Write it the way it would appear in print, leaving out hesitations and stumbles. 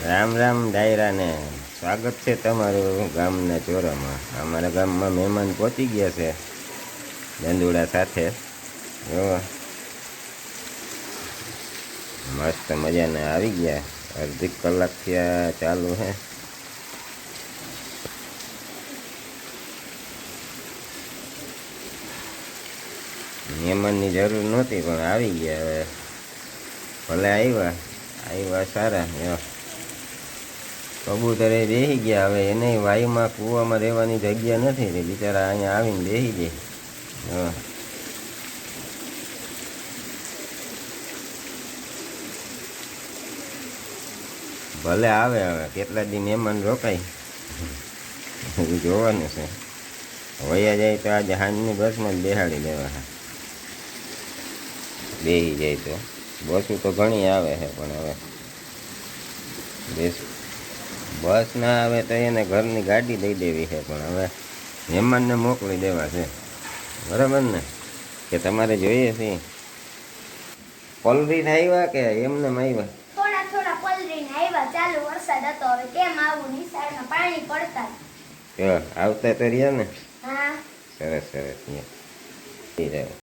રામ રામ ડાયરા ને સ્વાગત છે તમારું ગામના ચોરામાં. અમારા ગામમાં મહેમાન પહોંચી ગયા છે દંદુડા સાથે. જો મસ્ત મજાના આવી ગયા. અડધી કલાકથી આ ચાલુ છે. મહેમાનની જરૂર નહોતી પણ આવી ગયા. હવે ભલે આવ્યા સારા. કબૂતર એ બેસી ગયા. હવે એને વાયુમાં કૂવામાં રહેવાની જગ્યા નથી. બિચારા અહીંયા આવીને બેસી જાય. ભલે આવે. હવે કેટલા દી મહેમાન રોકાય જોવાનું છે. વયા જાય તો આજે સાંજની બસમાં જ બેસાડી દેવા. બેસી જાય તો બસો તો ઘણી આવે છે, પણ હવે બસ ના આવે તો એને ઘરની ગાડી દઈ દેવી છે. પણ હવે મહેમાનને મોકલી દેવા છે. બરાબર ને? કે તમારે જોઈએ છે પલરીને આવ્યા કે એમને આવ્યા? થોડા થોડા પલરીને આવ્યા. ચાલુ વરસાદ હતો. હવે કેમ આવું? નિસારમાં પાણી પડતા આવતા તો રહ્યા ને. હા, સરસ સરસ.